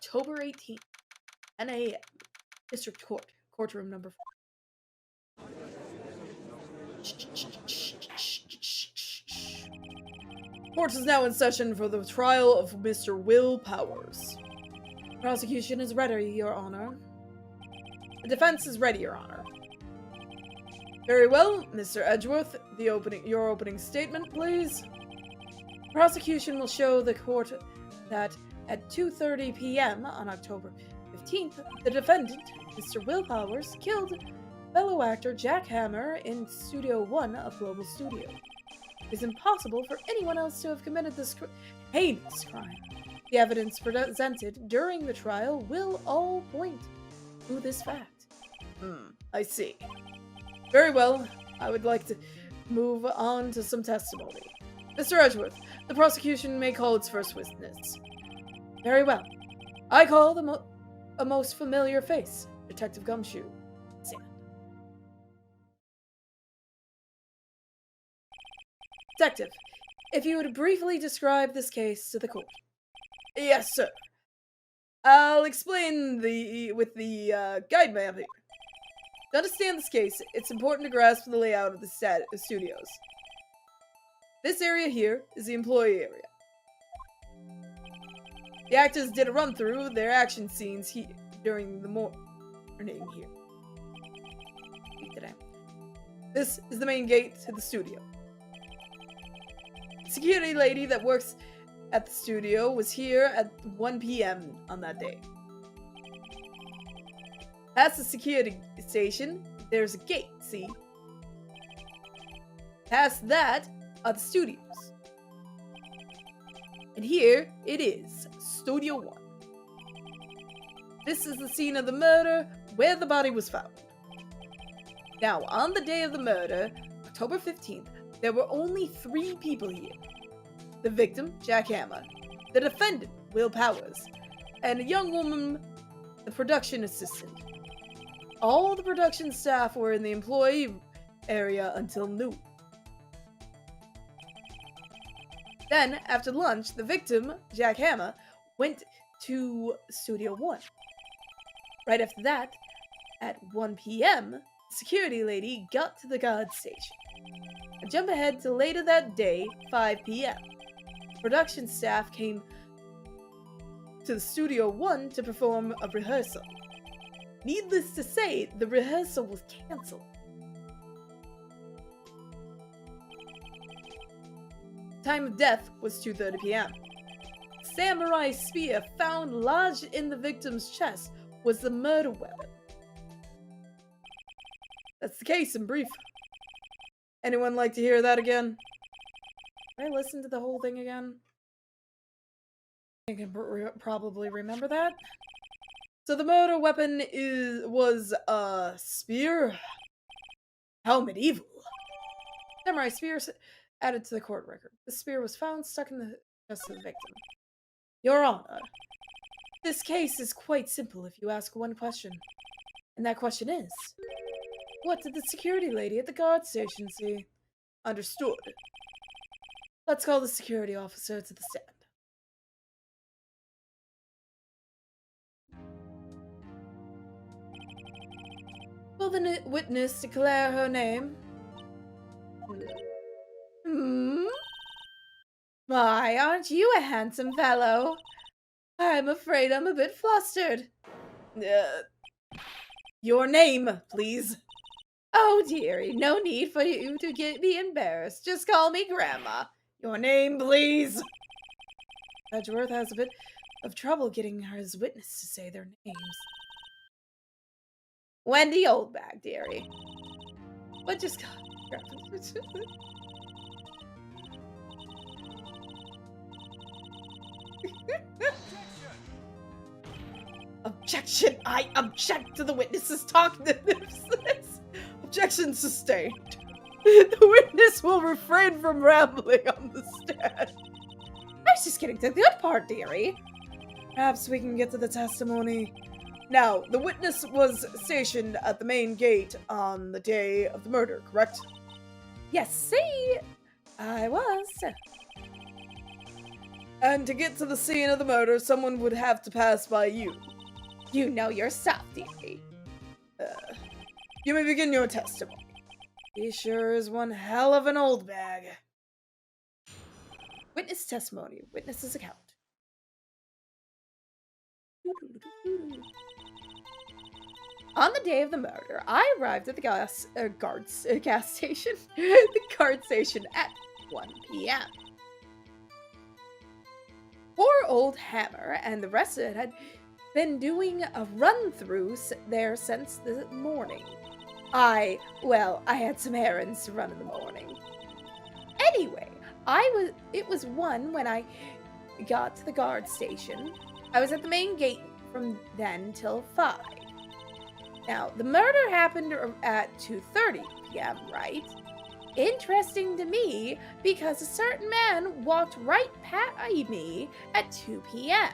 October 18th, 10 a.m. District Court, courtroom number 4. Court is now in session for the trial of Mr. Will Powers. Prosecution is ready, Your Honor. The defense is ready, Your Honor. Very well, Mr. Edgeworth, your opening statement, please. Prosecution will show the court that at 2:30 p.m. on October 15th, the defendant, Mr. Will Powers, killed fellow actor Jack Hammer in Studio 1 of Global Studio. It is impossible for anyone else to have committed this heinous crime. The evidence presented during the trial will all point to this fact. I see. Very well, I would like to move on to some testimony. Mr. Edgeworth, the prosecution may call its first witness. Very well. I call a most familiar face, Detective Gumshoe. Stand. Detective, if you would briefly describe this case to the court. Yes, sir. I'll explain with the guide map here. To understand this case, it's important to grasp the layout of the studios. This area here is the employee area. The actors did a run-through their action scenes during the morning here. This is the main gate to the studio. The security lady that works at the studio was here at 1 p.m. on that day. Past the security station, there's a gate, see? Past that are the studios. And here it is, Studio 1. This is the scene of the murder where the body was found. Now, on the day of the murder, October 15th, there were only 3 people here. The victim, Jack Hammer, the defendant, Will Powers, and a young woman, the production assistant. All the production staff were in the employee area until noon. Then, after lunch, the victim, Jack Hammer, went to Studio 1. Right after that, at 1 p.m., the security lady got to the guard station. I jump ahead to later that day, 5 p.m. Production staff came to the Studio 1 to perform a rehearsal. Needless to say, the rehearsal was cancelled. Time of death was 2:30 p.m. Samurai spear found lodged in the victim's chest was the murder weapon. That's the case in brief. Anyone like to hear that again? Did I listen to the whole thing again? I can probably remember that. So the murder weapon was a spear? How medieval. Samurai spear added to the court record. The spear was found stuck in the chest of the victim. Your Honor, this case is quite simple if you ask one question. And that question is, what did the security lady at the guard station see? Understood. Let's call the security officer to the stand. Will the witness declare her name? Why, aren't you a handsome fellow? I'm afraid I'm a bit flustered. Your name, please. Oh, dearie, no need for you to be embarrassed. Just call me Grandma. Your name, please. Edgeworth has a bit of trouble getting his witness to say their names. Wendy Oldbag, dearie. But just... Objection! I object to the witness's talkativeness. Objection sustained. The witness will refrain from rambling on the stand. I was just getting to the good part, dearie. Perhaps we can get to the testimony. Now, the witness was stationed at the main gate on the day of the murder, correct? Yes, see? I was. And to get to the scene of the murder, someone would have to pass by you. You know your stuff, dearie. You may begin your testimony. He sure is one hell of an old bag. Witness testimony. Witness's account. On the day of the murder, I arrived at the gas station, the guard station at 1 p.m. Poor old Hammer and the rest of it had been doing a run-through there since the morning. I had some errands to run in the morning. Anyway, it was 1 when I got to the guard station. I was at the main gate from then till 5. Now, the murder happened at 2:30 p.m., right? Interesting to me, because a certain man walked right by me at 2 p.m.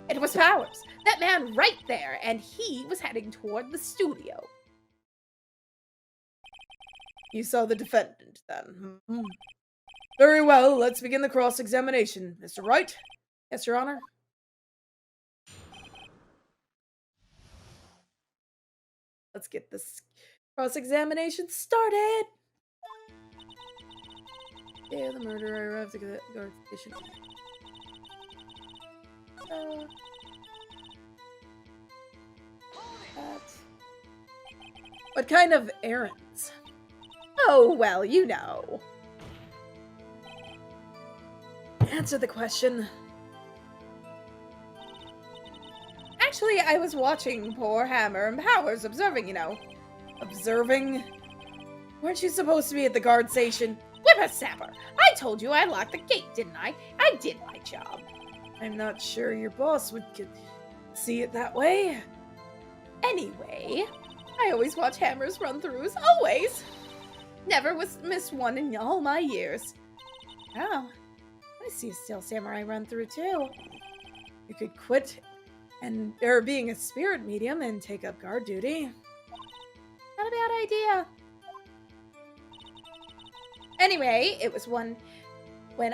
It was Powers, that man right there, and he was heading toward the studio. You saw the defendant, then? Very well, let's begin the cross-examination. Mr. Wright? Yes, Your Honor. Let's get this cross-examination started. Yeah, the murderer arrived at the guard station. What kind of errands? Oh, well, you know. Answer the question. Actually, I was watching poor Hammer and Powers, observing, you know. Observing? Weren't you supposed to be at the guard station? Whippersnapper! I told you I locked the gate, didn't I? I did my job. I'm not sure your boss would see it that way. Anyway, I always watch Hammer's run-throughs, always! Never missed one in all my years. Oh, I see a Steel Samurai run-through too. You could quit being a spirit medium and take up guard duty. Not a bad idea. Anyway, it was when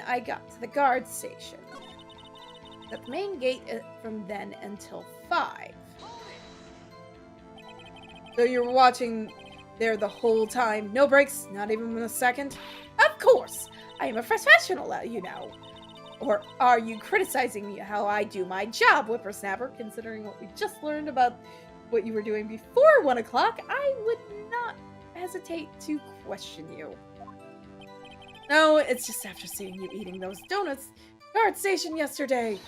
I got to the guard station. At the main gate from then until 5. So you were watching there the whole time? No breaks? Not even a second? Of course! I am a professional, you know. Or are you criticizing me how I do my job, Whippersnapper? Considering what we just learned about what you were doing before 1 o'clock, I would not hesitate to question you. No, it's just after seeing you eating those donuts guard station yesterday.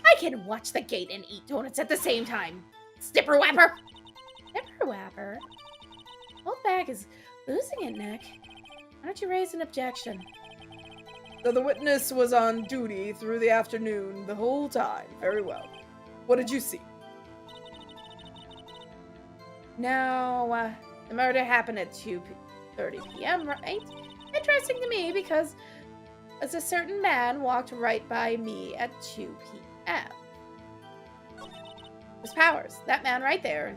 I can watch the gate and eat donuts at the same time. Snipperwapper! Snipperwapper? Oldbag is losing it, Nick. Why don't you raise an objection? So the witness was on duty through the afternoon the whole time. Very well. What did you see? No, the murder happened at 2:30 p.m., right? Interesting to me because a certain man walked right by me at 2 p.m. It was Powers, that man right there,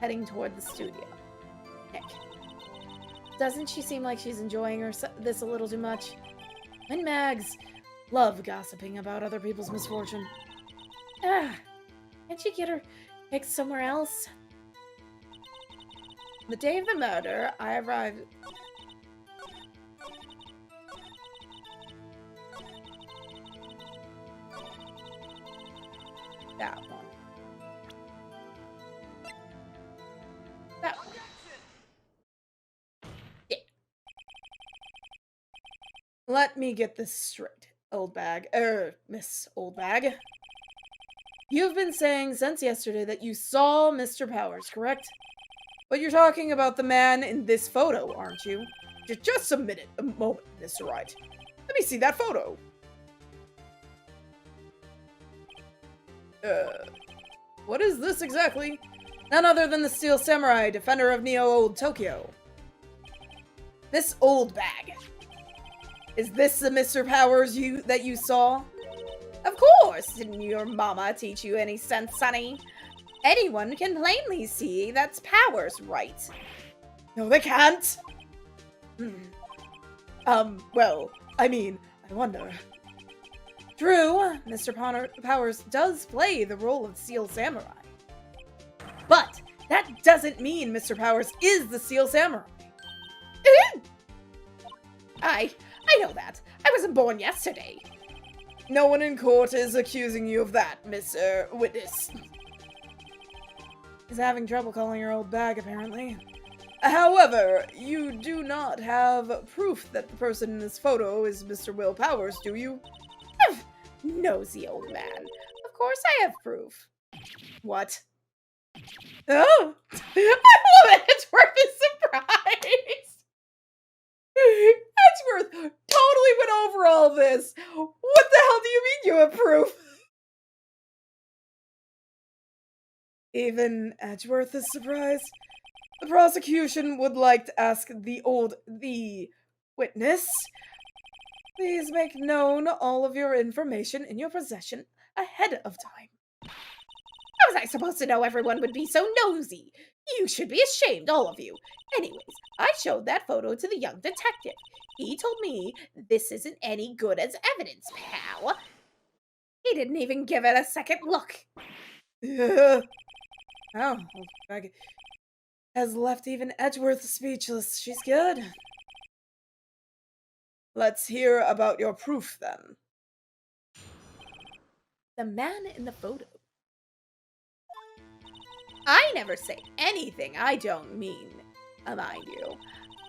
heading toward the studio. Nick. Doesn't she seem like she's enjoying this a little too much? And Mags love gossiping about other people's misfortune. Can't she get her picked somewhere else? The day of the murder, I arrived... That one. That one. Yeah. Let me get this straight, Miss Oldbag. You've been saying since yesterday that you saw Mr. Powers, correct? But you're talking about the man in this photo, aren't you? Just a minute, a moment, Mr. Wright. Let me see that photo. What is this exactly? None other than the Steel Samurai, defender of Neo-Old Tokyo. Miss Oldbag. Is this the Mr. Powers that you saw? Of course! Didn't your mama teach you any sense, sonny? Anyone can plainly see that's Powers, right? No, they can't. Well, I mean, I wonder. True, Mr. Powers does play the role of Steel Samurai. But that doesn't mean Mr. Powers is the Steel Samurai. I know that. I wasn't born yesterday. No one in court is accusing you of that, Mr. Witness. He's having trouble calling your old bag, apparently. However, you do not have proof that the person in this photo is Mr. Will Powers, do you? Nosy old man. Of course I have proof. What? Oh! I love it! Edgeworth is surprised! Edgeworth totally went over all this! What the hell do you mean you have proof? Even Edgeworth is surprised. The prosecution would like to ask the witness, please make known all of your information in your possession ahead of time. How was I supposed to know everyone would be so nosy? You should be ashamed, all of you. Anyways, I showed that photo to the young detective. He told me this isn't any good as evidence, pal. He didn't even give it a second look. Oh, Oldbag has left even Edgeworth speechless. She's good. Let's hear about your proof, then. The man in the photo. I never say anything I don't mean, mind you.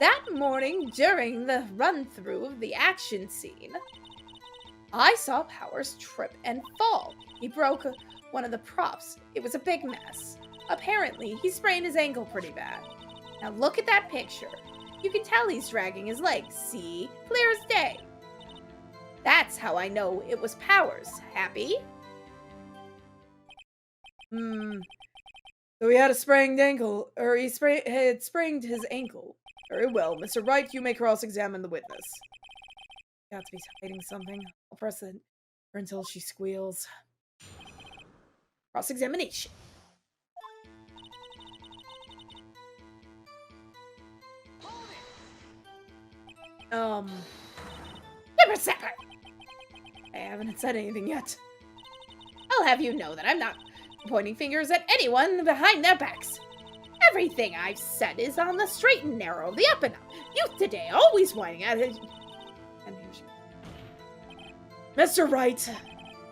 That morning, during the run-through of the action scene, I saw Powers trip and fall. He broke one of the props. It was a big mess. Apparently, he sprained his ankle pretty bad. Now look at that picture. You can tell he's dragging his legs, see? Clear as day. That's how I know it was Powers. Happy? So he had a sprained ankle, or he had sprained his ankle. Very well, Mr. Wright, you may cross-examine the witness. Got to be hiding something. I'll press it until she squeals. Cross-examination. Zipper! I haven't said anything yet. I'll have you know that I'm not pointing fingers at anyone behind their backs. Everything I've said is on the straight and narrow, the up and up. Youth today, always whining at it. And Mr. Wright,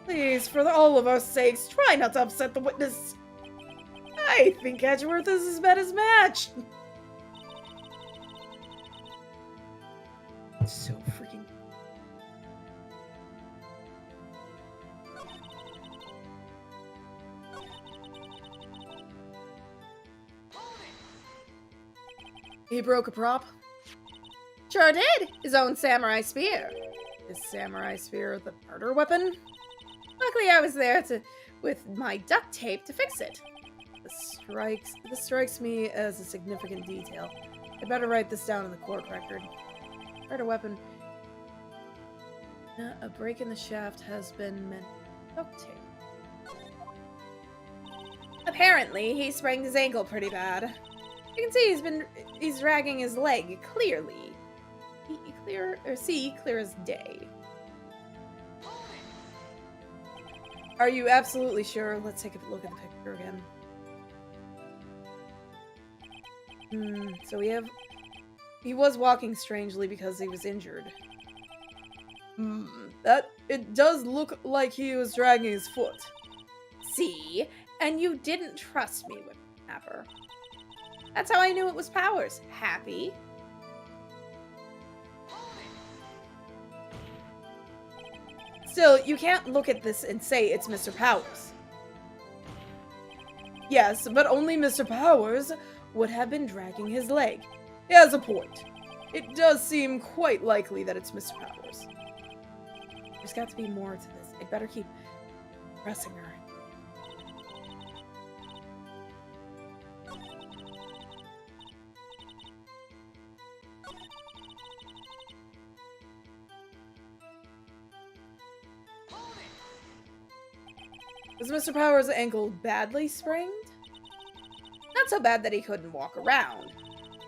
please, for all of our sakes, try not to upset the witness. I think Edgeworth is as bad as match. So freaking... He broke a prop? Sure did. His own samurai spear. Is samurai spear the murder weapon? Luckily, I was there with my duct tape to fix it. This strikes me as a significant detail. I better write this down in the court record. Murder weapon. A break in the shaft has been meant duct tape. Apparently, he sprained his ankle pretty bad. You can see he's dragging his leg clearly. Clear as day. Are you absolutely sure? Let's take a look at the picture again. So he was walking strangely because he was injured. It does look like he was dragging his foot. See? And you didn't trust me with ever. That's how I knew it was Powers. Happy? Still, you can't look at this and say it's Mr. Powers. Yes, but only Mr. Powers would have been dragging his leg. He has a point. It does seem quite likely that it's Mr. Powers. There's got to be more to this. I'd better keep pressing her. Was Mr. Powers' ankle badly sprained? Not so bad that he couldn't walk around.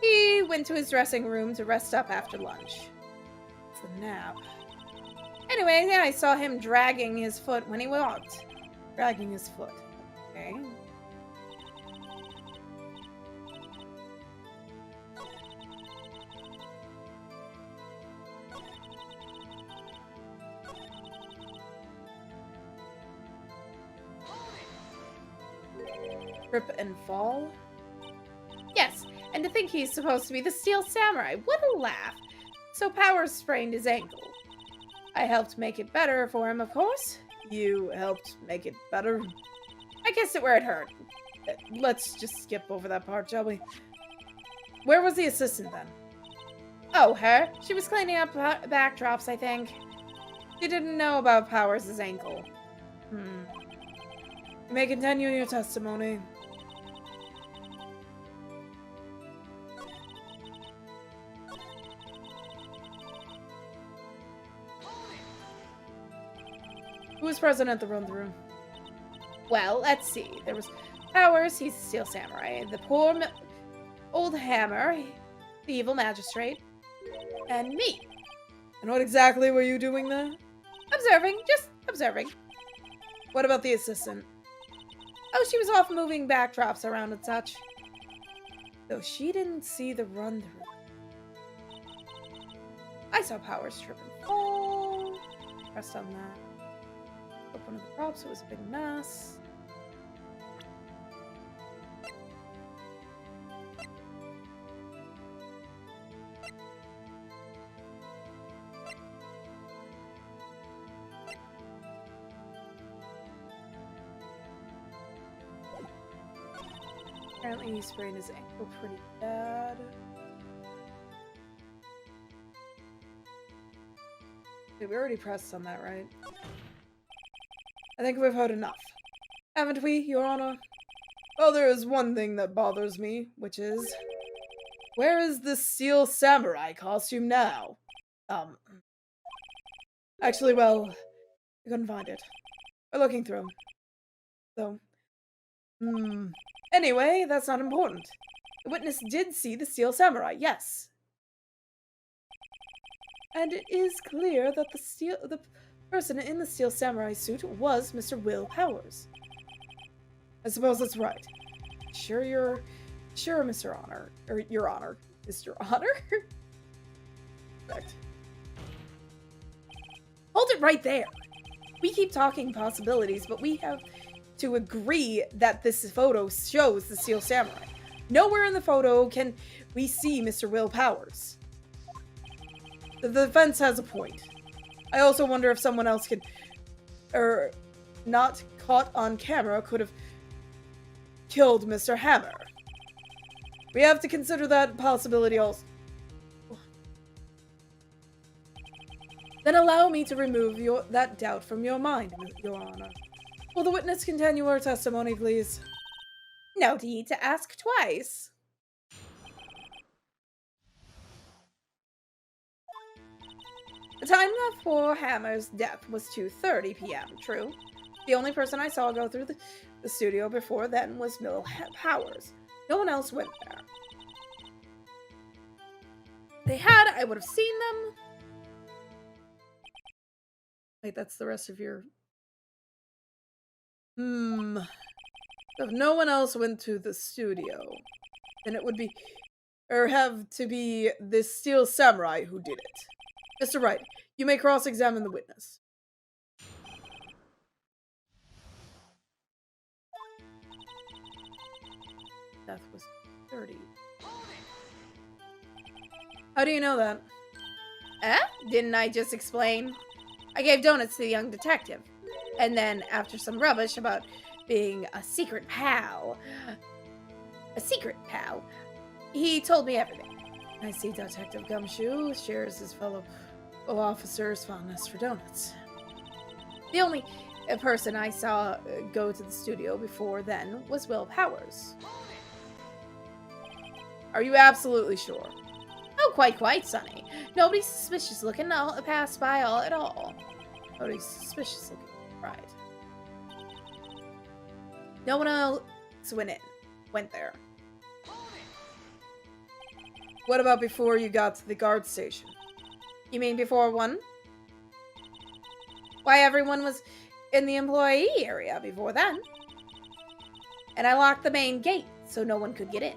He went to his dressing room to rest up after lunch. It's a nap. And Anyway, yeah, I saw him dragging his foot when he walked. Dragging his foot. Okay. Trip and fall? Yes, and to think he's supposed to be the Steel Samurai. What a laugh. So Powers sprained his ankle. I helped make it better for him, of course. You helped make it better? I kissed it where it hurt. Let's just skip over that part, shall we? Where was the assistant then? Oh, her? She was cleaning up backdrops, I think. She didn't know about Powers' ankle. You may continue your testimony. Who was present at the run-through? Well, let's see. There was Powers, he's a Steel Samurai. The poor old hammer, the evil magistrate, and me. And what exactly were you doing there? Observing, just observing. What about the assistant? Oh, she was off moving backdrops around and such. So she didn't see the run-through. I saw Powers trip and fall. Pressed on that. Broke one of the props, it was a big mess. Apparently he sprained his ankle pretty bad. Wait, we already pressed on that, right? I think we've heard enough. Haven't we, Your Honor? Well, there is one thing that bothers me, which is... where is the Steel Samurai costume now? Actually, well, we couldn't find it. We're looking through. So... Anyway, that's not important. The witness did see the Steel Samurai, yes. And it is clear that the person in the Steel Samurai suit was Mr. Will Powers. I suppose that's right. Sure, Mr. Honor. Or, Your Honor. Mr. Honor? Correct. Hold it right there. We keep talking possibilities, but we have to agree that this photo shows the Steel Samurai. Nowhere in the photo can we see Mr. Will Powers. The defense has a point. I also wonder if someone else could, not caught on camera, could have killed Mr. Hammer. We have to consider that possibility also. Then allow me to remove that doubt from your mind, Your Honor. Will the witness continue her testimony, please? No need to ask twice. The time of poor Hammer's death was 2:30 p.m., true. The only person I saw go through the studio before then was Will Powers. No one else went there. If they had, I would have seen them. Wait, that's the rest of your... If no one else went to the studio, then it would be... have to be this Steel Samurai who did it. Mr. Wright, you may cross-examine the witness. Death was 30. How do you know that? Didn't I just explain? I gave donuts to the young detective. And then, after some rubbish about being a secret pal, he told me everything. I see Detective Gumshoe shares his fellow officer's fondness for donuts. The only person I saw go to the studio before then was Will Powers. Are you absolutely sure? Oh, quite, Sonny. Nobody suspicious looking passed by at all. Nobody suspicious looking, right. No one else went there. What about before you got to the guard station? You mean before one? why everyone was in the employee area before then. And I locked the main gate so no one could get in.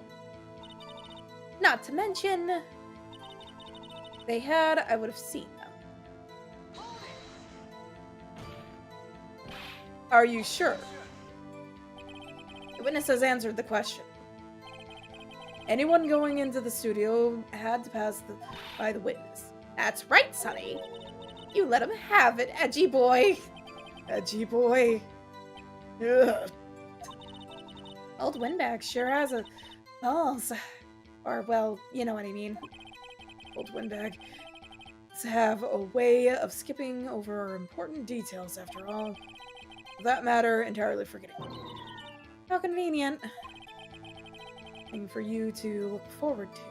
Not to mention, they had, I would have seen them. Are you sure? The witness has answered the question. Anyone going into the studio had to pass by the witness. That's right, Sonny. You let him have it, edgy boy. Edgy boy. Ugh. Old Windbag sure has a balls. Or, well, you know what I mean. Old Windbag have a way of skipping over important details after all. For that matter, entirely forgetting. How convenient. Thing for you to look forward to.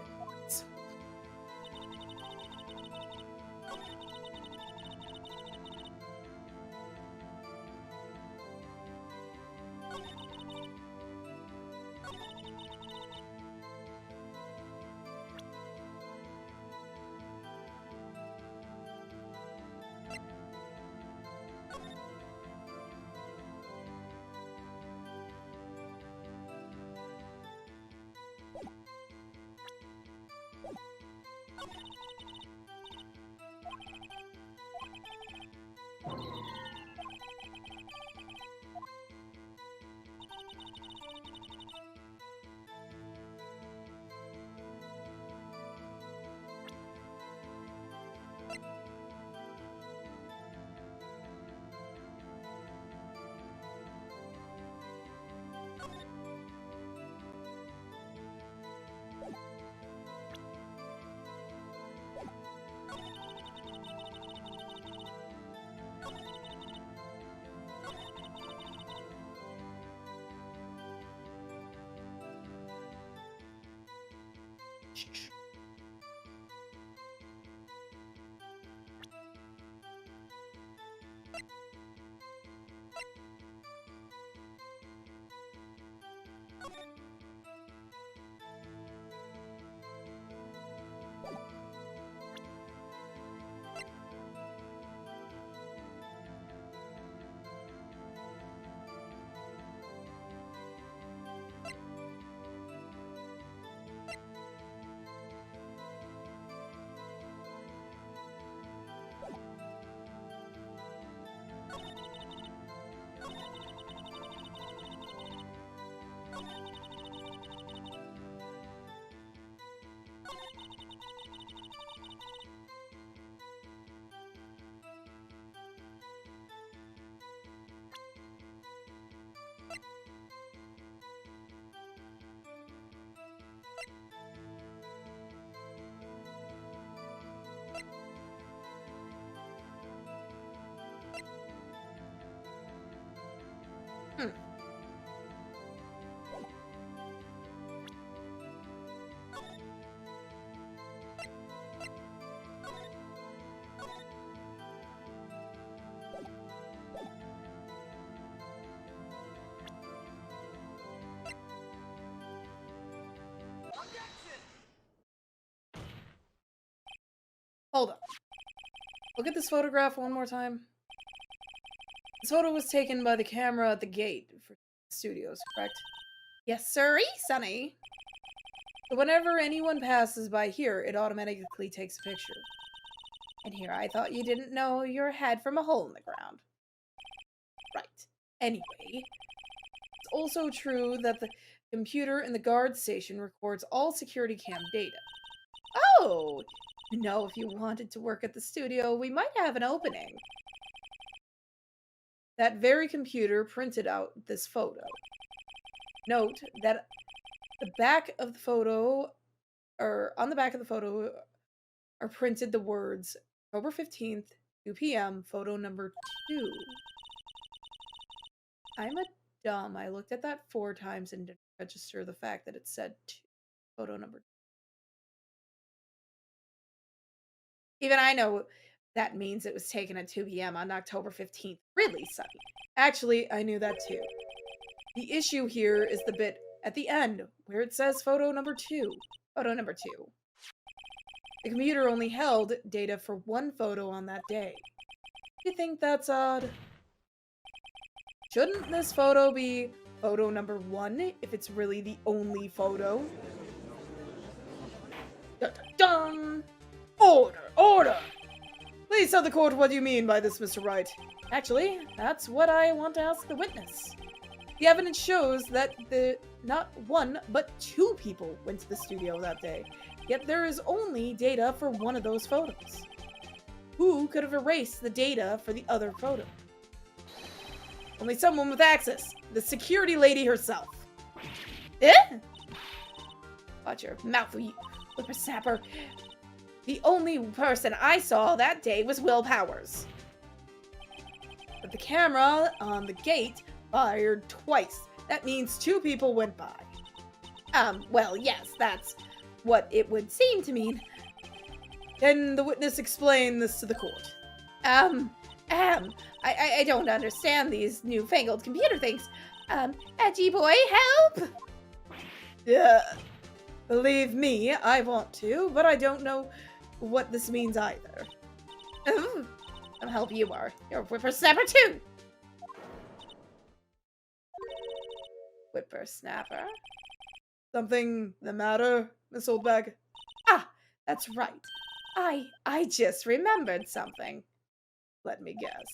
Hold up. Look at this photograph one more time. This photo was taken by the camera at the gate for studios, correct? Yes, sirree, Sonny. So whenever anyone passes by here, it automatically takes a picture. And here I thought you didn't know your head from a hole in the ground. Right. Anyway, it's also true that the computer in the guard station records all security cam data. Oh! You know, if you wanted to work at the studio, we might have an opening. That very computer printed out this photo. Note that the back of the photo, or on the back of the photo, are printed the words October 15th, 2 p.m., photo number 2. I'm a dumb. I looked at that 4 times and didn't register the fact that it said 2, photo number 2. Even I know that means it was taken at 2 p.m. on October 15th. Really, Sonny? Actually, I knew that too. The issue here is the bit at the end where it says photo number 2. Photo number 2. The computer only held data for one photo on that day. You think that's odd? Shouldn't this photo be photo number 1 if it's really the only photo? Dun, dun, dun. Order! Order! Please tell the court what you mean by this, Mr. Wright. Actually, that's what I want to ask the witness. The evidence shows that not 1, but 2 people went to the studio that day. Yet there is only data for one of those photos. Who could have erased the data for the other photo? Only someone with access. The security lady herself. Eh? Watch your mouth, you whippersnapper. The only person I saw that day was Will Powers. But the camera on the gate fired twice. That means 2 people went by. Well, yes, that's what it would seem to mean. Can the witness explain this to the court? I don't understand these newfangled computer things. Edgy boy, help! Yeah. Believe me, I want to, but I don't know what this means either. I'll help you are. You're a whippersnapper too! Whippersnapper? Something the matter, Miss Oldbag? Ah, that's right. I just remembered something. Let me guess.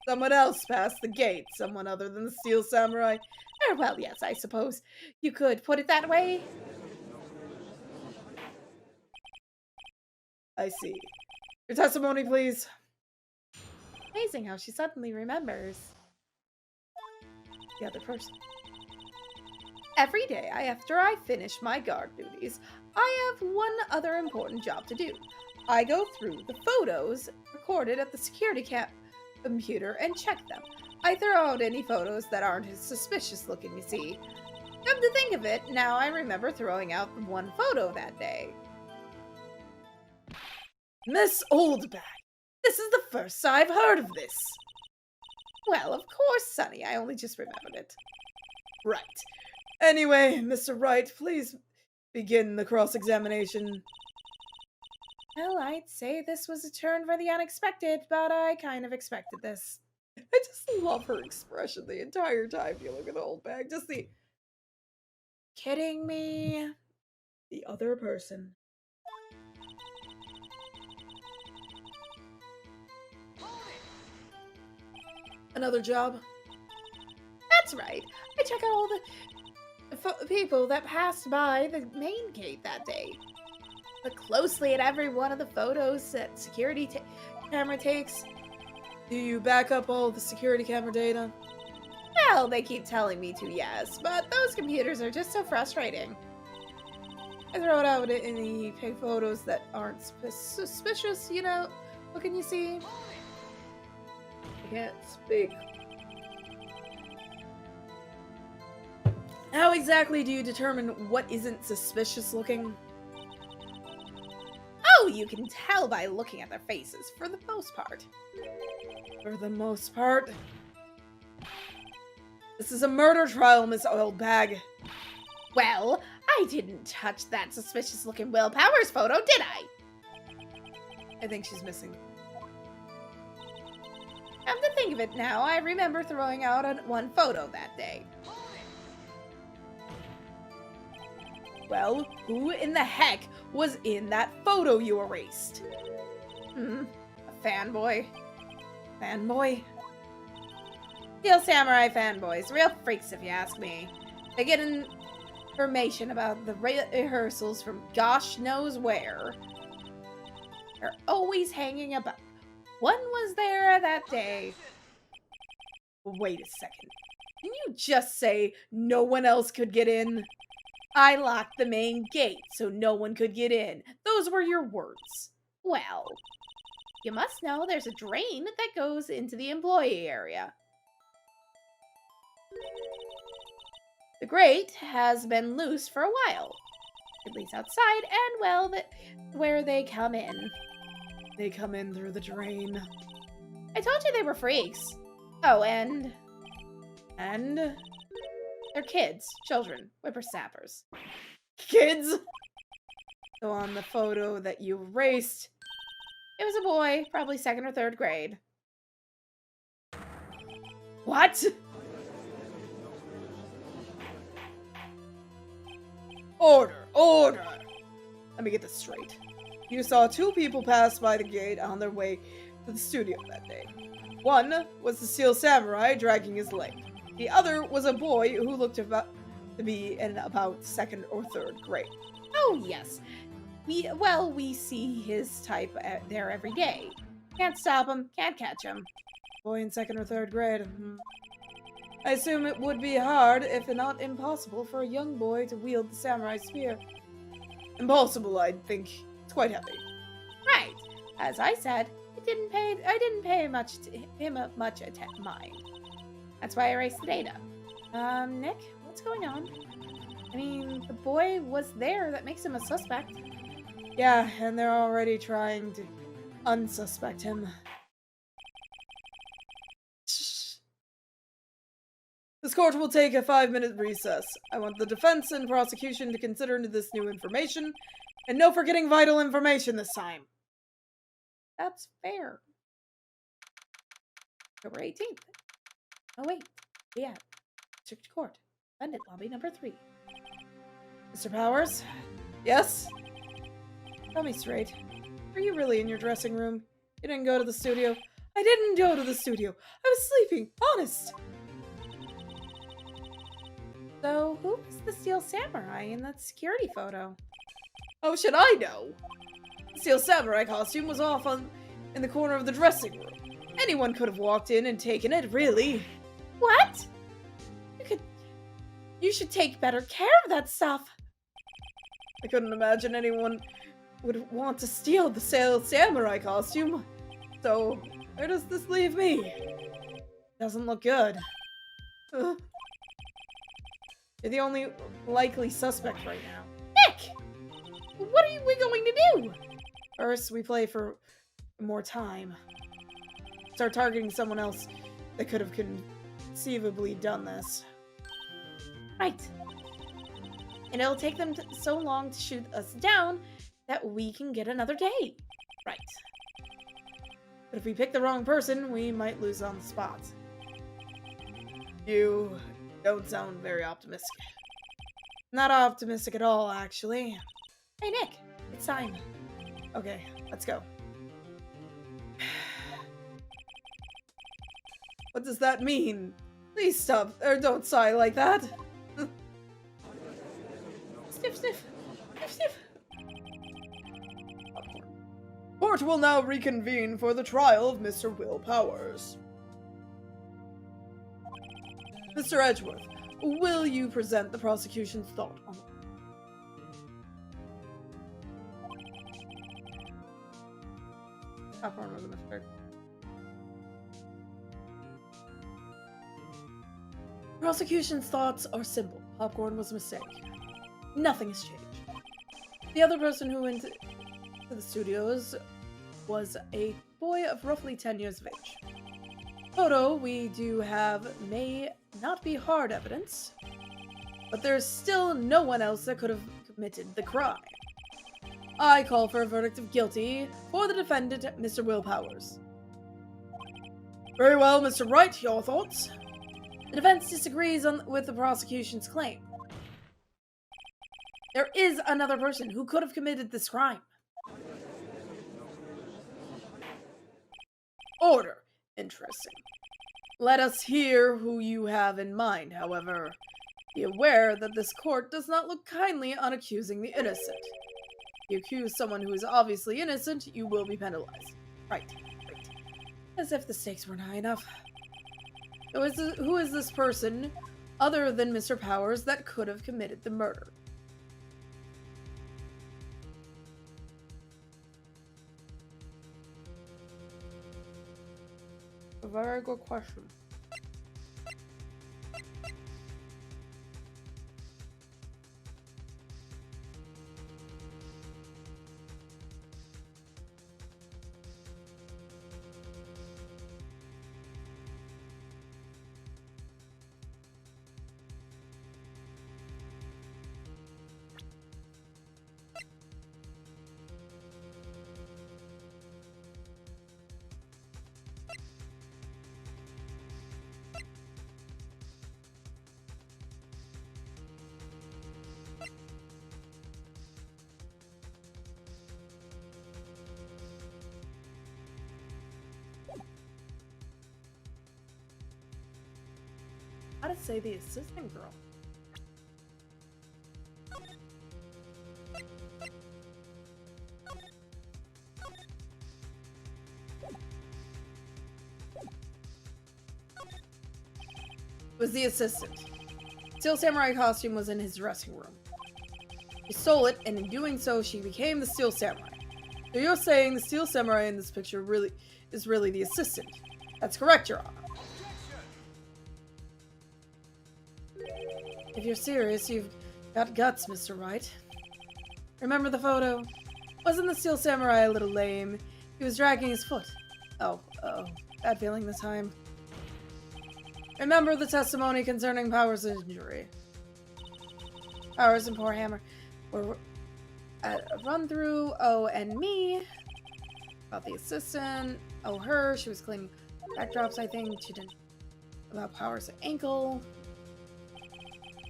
Someone else passed the gate, someone other than the Steel Samurai. Well, yes, I suppose you could put it that way. I see. Your testimony, please. Amazing how she suddenly remembers The other person. Every day after I finish my guard duties, I have one other important job to do. I go through the photos recorded at the security computer and check them. I throw out any photos that aren't as suspicious looking, you see. Come to think of it, now I remember throwing out the one photo that day. Miss Oldbag, this is the first I've heard of this. Well, of course, Sonny, I only just remembered it. Right. Anyway, Mr. Wright, please begin the cross-examination. Well, I'd say this was a turn for the unexpected, but I kind of expected this. I just love her expression the entire time you look at Oldbag. Just the... Kidding me? The other person. Another job? That's right. I check out all the people that passed by the main gate that day. Look closely at every one of the photos that security camera takes. Do you back up all the security camera data? Well, they keep telling me to, yes, but those computers are just so frustrating. I throw it out any photos that aren't suspicious, you know? What can you see? I can't speak. How exactly do you determine what isn't suspicious looking? Oh, you can tell by looking at their faces, for the most part. For the most part? This is a murder trial, Miss Oldbag. Well, I didn't touch that suspicious-looking Will Powers photo, did I? I think she's missing. Come to think of it now, I remember throwing out one photo that day. Well, who in the heck was in that photo you erased? A fanboy. Fanboy? Steel Samurai fanboys. Real freaks, if you ask me. They get information about the rehearsals from gosh knows where. They're always hanging about. One was there that day. Wait a second. Can you just say no one else could get in? I locked the main gate so no one could get in. Those were your words. Well, you must know there's a drain that goes into the employee area. The grate has been loose for a while. It leads outside and, well, where they come in. They come in through the drain. I told you they were freaks. Oh, and they're kids, children, whippersnappers. Kids? So on the photo that you erased, it was a boy, probably 2nd or 3rd grade. What? Order! Order! Let me get this straight. You saw two people pass by the gate on their way to the studio that day. One was the Steel Samurai dragging his leg. The other was a boy who looked about to be in about second or third grade. Oh, yes. We see his type there every day. Can't stop him, can't catch him. Boy in second or third grade. I assume it would be hard, if not impossible, for a young boy to wield the samurai spear. Impossible, I'd think. It's quite heavy. Right. As I said, I didn't pay much mind. That's why I erased the data. Nick, what's going on? I mean, the boy was there. That makes him a suspect. Yeah, and they're already trying to unsuspect him. This court will take a 5-minute recess. I want the defense and prosecution to consider this new information, and no forgetting vital information this time. That's fair. October 18th. Oh, wait. Yeah. District Court. Defendant Lobby number 3. Mr. Powers? Yes? Tell me straight. Were you really in your dressing room? You didn't go to the studio? I didn't go to the studio. I was sleeping. Honest. So, who was the Steel Samurai in that security photo? How should I know? The Steel Samurai costume was off in the corner of the dressing room. Anyone could have walked in and taken it, really. What? You should take better care of that stuff. I couldn't imagine anyone would want to steal the Steel Samurai costume. So, where does this leave me? Doesn't look good. Ugh. You're the only likely suspect right now. Nick! What are we going to do? First, we play for more time. Start targeting someone else that could have conceivably done this. Right. And it'll take them so long to shoot us down that we can get another day. Right. But if we pick the wrong person, we might lose on the spot. You don't sound very optimistic. Not optimistic at all, actually. Hey, Nick. It's time. Okay, let's go. What does that mean? Please stop, or don't sigh like that. Sniff, sniff. Sniff, sniff. Court will now reconvene for the trial of Mr. Will Powers. Mr. Edgeworth, will you present the prosecution's thought on it? Popcorn was a mistake. Prosecution's thoughts are simple. Popcorn was a mistake. Nothing has changed. The other person who went to the studios was a boy of roughly 10 years of age. Photo we do have may not be hard evidence, but there's still no one else that could have committed the crime. I call for a verdict of guilty for the defendant, Mr. Will Powers. Very well, Mr. Wright, your thoughts? The defense disagrees with the prosecution's claim. There is another person who could have committed this crime. Order. Interesting. Let us hear who you have in mind, however. Be aware that this court does not look kindly on accusing the innocent. If you accuse someone who is obviously innocent, you will be penalized. Right. As if the stakes weren't high enough. Who is this person, other than Mr. Powers, that could have committed the murder? A very good question. gotta say the assistant girl. Was the assistant. Steel Samurai costume was in his dressing room. She stole it, and in doing so, she became the Steel Samurai. So you're saying the Steel Samurai in this picture is really the assistant? That's correct, Your Honor. If you're serious, you've got guts, Mr. Wright. Remember the photo? Wasn't the Steel Samurai a little lame? He was dragging his foot. Oh, bad feeling this time. Remember the testimony concerning Powers' injury. Powers and poor Hammer were at a run-through. Oh, and me. About the assistant. Oh, her. She was cleaning backdrops, I think. She didn't. About Powers' ankle.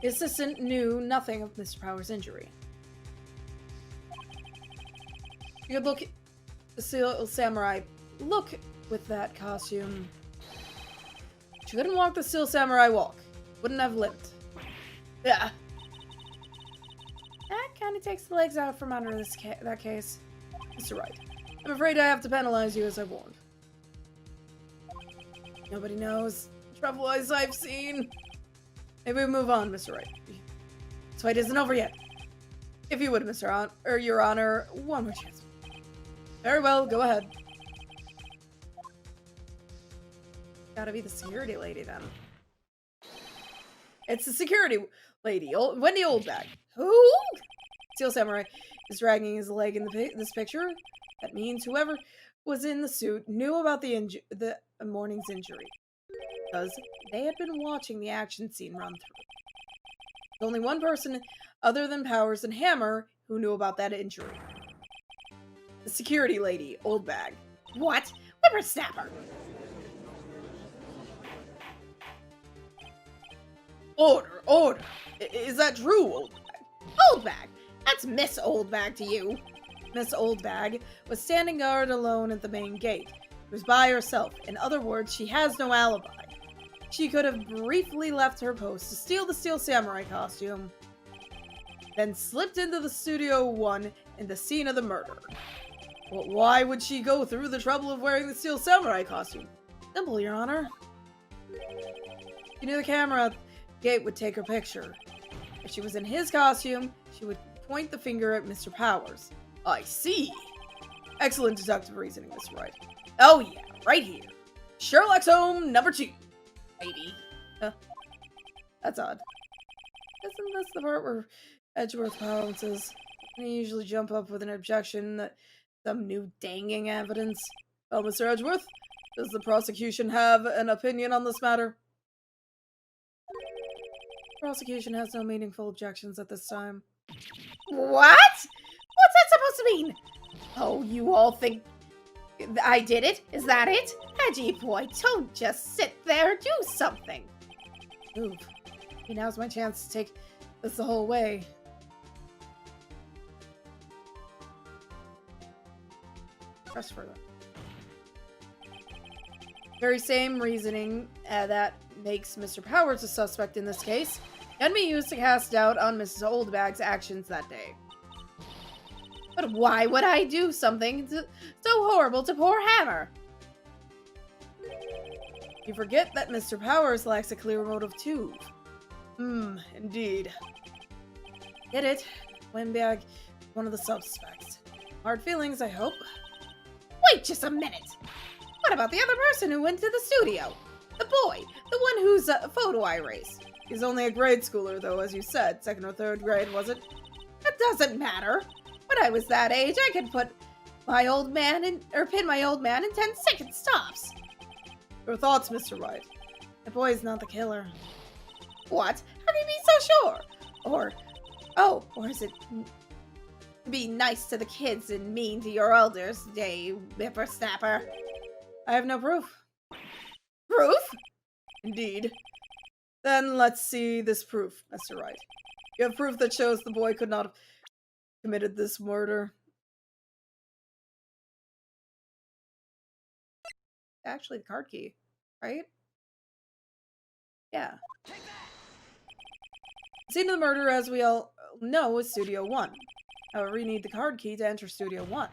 The assistant knew nothing of Mr. Powers' injury. You could look at the Steel Samurai. Look with that costume. She couldn't walk the Steel Samurai walk. Wouldn't have limped. Yeah. That kind of takes the legs out from under that case. Mr. Wright, I'm afraid I have to penalize you as I warned. Nobody knows the trouble I've seen. Maybe we move on, Mr. Wright. This fight isn't over yet. If you would, Your Honor, one more chance. Very well, go ahead. Gotta be the security lady then. It's the security lady, Wendy Oldbag. Who? Steel Samurai is dragging his leg in this picture. That means whoever was in the suit knew about the morning's injury. Because they had been watching the action scene run through. There's only one person other than Powers and Hammer who knew about that injury. The security lady, Oldbag. What? Whippersnapper! Order! Is that true, Oldbag? Oldbag! That's Miss Oldbag to you. Miss Oldbag was standing guard alone at the main gate. She was by herself. In other words, she has no alibi. She could have briefly left her post to steal the Steel Samurai costume, then slipped into the Studio 1 in the scene of the murder. But why would she go through the trouble of wearing the Steel Samurai costume? Simple, Your Honor. She knew the camera at the gate would take her picture. If she was in his costume, she would point the finger at Mr. Powers. I see. Excellent deductive reasoning, Mr. Wright. Oh yeah, right here. Sherlock's Home number 2. Baby. That's odd. Isn't this the part where Edgeworth pounces? They usually jump up with an objection that some new danging evidence. Oh, Mr. Edgeworth, does the prosecution have an opinion on this matter? Prosecution has no meaningful objections at this time. What? What's that supposed to mean? Oh, you all think I did it? Is that it? Edgy boy, don't just sit there. Do something. Move. Okay, now's my chance to take this the whole way. Press further. Very same reasoning that makes Mr. Powers a suspect in this case can be used to cast doubt on Mrs. Oldbag's actions that day. But why would I do something so horrible to poor Hammer? You forget that Mr. Powers lacks a clear motive too. Indeed. Get it? Oldbag, one of the suspects. Hard feelings, I hope. Wait just a minute! What about the other person who went to the studio? The boy, the one whose photo I erased. He's only a grade schooler, though, as you said. 2nd or 3rd grade, was it? It doesn't matter. When I was that age, I could put my old man in, or pin my old man in 10-second stops. Your thoughts, Mr. Wright. The boy's not the killer. What? How can you be so sure? Or is it be nice to the kids and mean to your elders, you whippersnapper? I have no proof. Proof? Indeed. Then let's see this proof, Mr. Wright. You have proof that shows the boy could not have committed this murder. Actually, the card key, right? Yeah. The scene of the murder, as we all know, is Studio 1. However, we need the card key to enter Studio 1.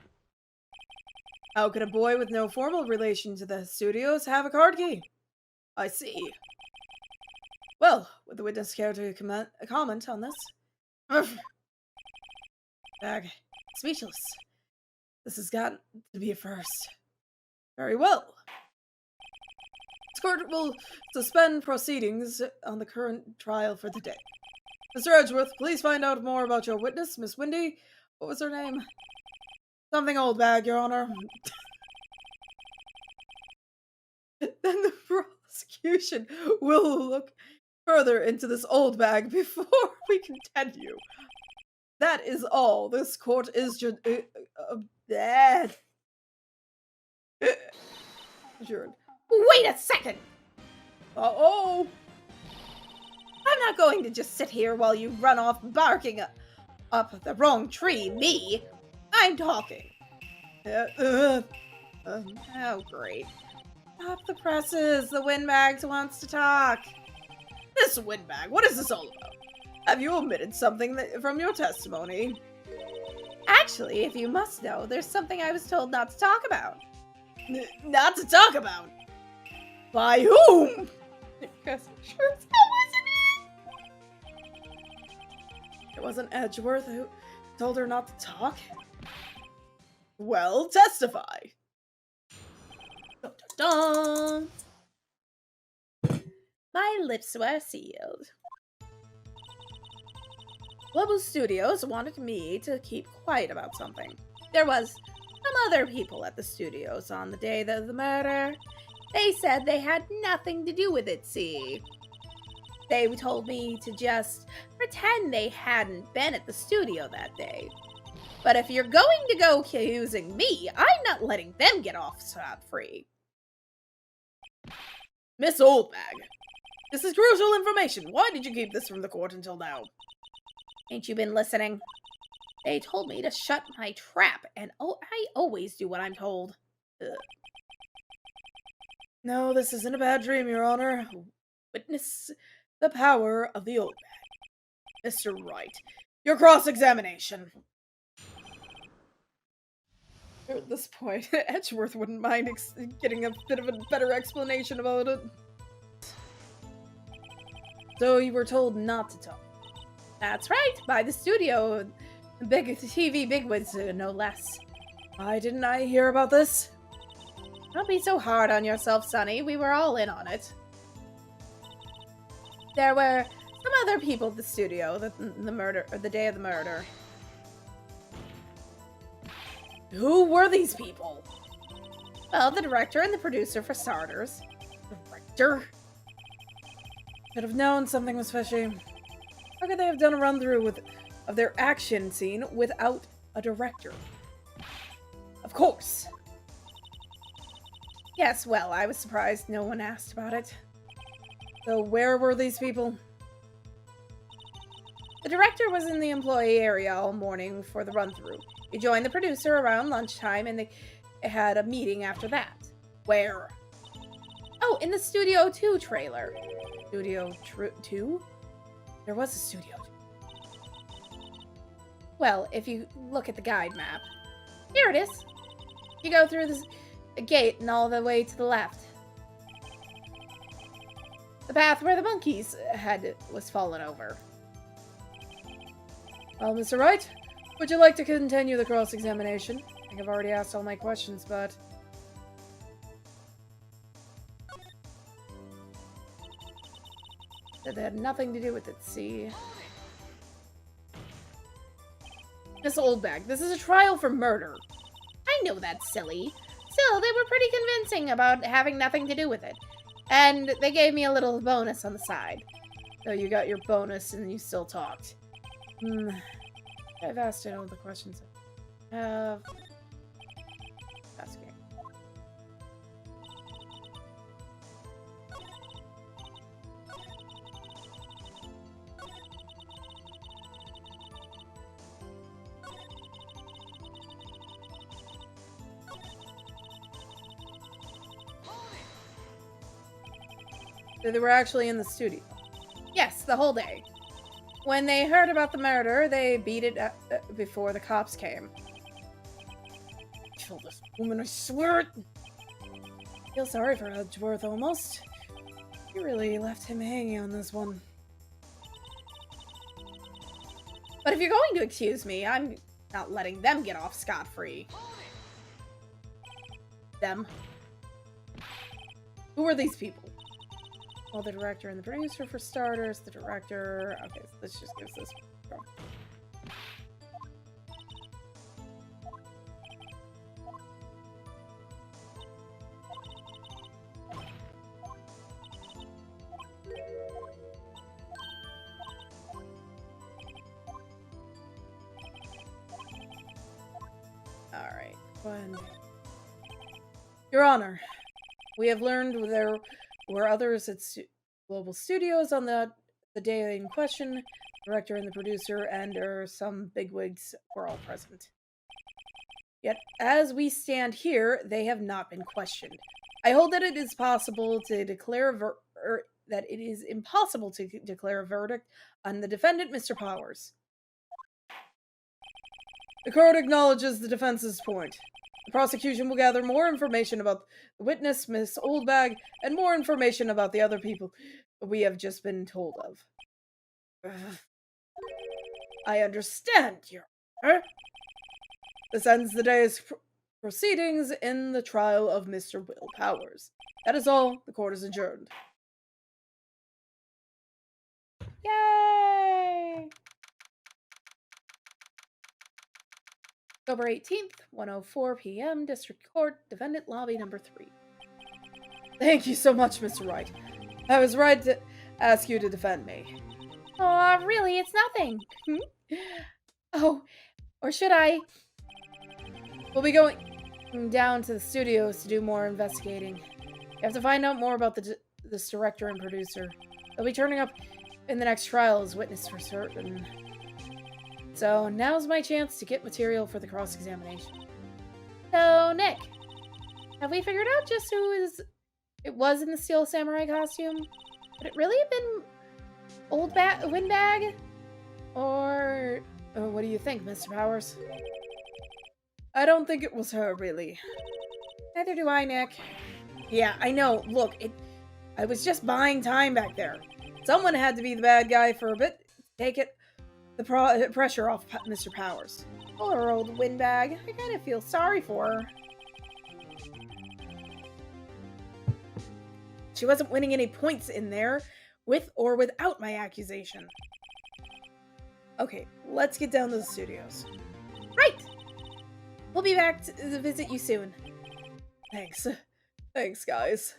How could a boy with no formal relation to the studios have a card key? I see. Well, would the witness care to comment on this? Bag. Speechless. This has got to be a first. Very well. This court will suspend proceedings on the current trial for the day. Mr. Edgeworth, please find out more about your witness, Miss Wendy. What was her name? Something Oldbag, Your Honor. Then the prosecution will look further into this Oldbag before we continue. That is all. This court is bad. Adjourned. Wait a second! Uh-oh! I'm not going to just sit here while you run off barking up the wrong tree, me. I'm talking. Oh, great. Stop the presses. The windbags wants to talk. This windbag, what is this all about? Have you omitted something from your testimony? Actually, if you must know, there's something I was told not to talk about. Not to talk about? By whom? Because sure as hell wasn't it. It wasn't Edgeworth who told her not to talk? Well, testify. Dun, dun, dun. My lips were sealed. Global Studios wanted me to keep quiet about something. There was some other people at the studios on the day of the murder. They said they had nothing to do with it, see? They told me to just pretend they hadn't been at the studio that day. But if you're going to go accusing me, I'm not letting them get off scot-free. Miss Oldbag, this is crucial information. Why did you keep this from the court until now? Ain't you been listening? They told me to shut my trap, and I always do what I'm told. Ugh. No, this isn't a bad dream, Your Honor. Witness the power of the Oldbag. Mr. Wright, your cross-examination. At this point, Edgeworth wouldn't mind getting a bit of a better explanation about it. So you were told not to talk. That's right, by the studio. Big TV bigwigs, no less. Why didn't I hear about this? Don't be so hard on yourself, Sonny. We were all in on it. There were some other people at the studio the day of the murder. Who were these people? Well, the director and the producer, for starters. Director? Should have known something was fishy. How could they have done a run-through of their action scene without a director? Of course. Yes, well, I was surprised no one asked about it. So where were these people? The director was in the employee area all morning for the run-through. He joined the producer around lunchtime, and they had a meeting after that. Where? Oh, in the Studio 2 trailer. Studio 2? There was a Studio 2. Well, if you look at the guide map. Here it is. You go through this gate and all the way to the left. The path where the monkey's head was fallen over. Well, Mr. Wright, would you like to continue the cross-examination? I think I've already asked all my questions, but... That had nothing to do with it, see? Miss Oldbag, this is a trial for murder. I know that's silly. Still, they were pretty convincing about having nothing to do with it. And they gave me a little bonus on the side. So you got your bonus and you still talked. I've asked all the questions I have. Asking. So they were actually in the studio. Yes, the whole day. When they heard about the murder, they beat it before the cops came. Kill this woman, I swear it! I feel sorry for Edgeworth, almost. You really left him hanging on this one. But if you're going to accuse me, I'm not letting them get off scot-free. Them. Who are these people? Well, the director and the producer, for starters. The director... Okay, so let's just give this a go. Alright, go ahead. Your Honor, we have learned there were others at Global Studios on the day in question. The director and the producer and some bigwigs were all present. Yet, as we stand here, they have not been questioned. I hold that it is possible to declare that it is impossible to declare a verdict on the defendant, Mr. Powers. The court acknowledges the defense's point. The prosecution will gather more information about the witness, Miss Oldbag, and more information about the other people we have just been told of. I understand, Your Honor. This ends the day's proceedings in the trial of Mr. Will Powers. That is all. The court is adjourned. Yay! October 18th, 1:04 p.m., District Court, Defendant Lobby number 3. Thank you so much, Mr. Wright. I was right to ask you to defend me. Aw, really, it's nothing. Oh, or should I? We'll be going down to the studios to do more investigating. You have to find out more about this director and producer. They'll be turning up in the next trial as witness for certain. So now's my chance to get material for the cross-examination. So, Nick, have we figured out just who it was in the Steel Samurai costume? Could it really have been Windbag? Or what do you think, Mr. Powers? I don't think it was her, really. Neither do I, Nick. Yeah, I know. Look, I was just buying time back there. Someone had to be the bad guy for a bit. Take the pressure off Mr. Powers. Poor old Windbag. I kind of feel sorry for her. She wasn't winning any points in there, with or without my accusation. Okay, let's get down to the studios. Right! We'll be back to visit you soon. Thanks. Thanks, guys.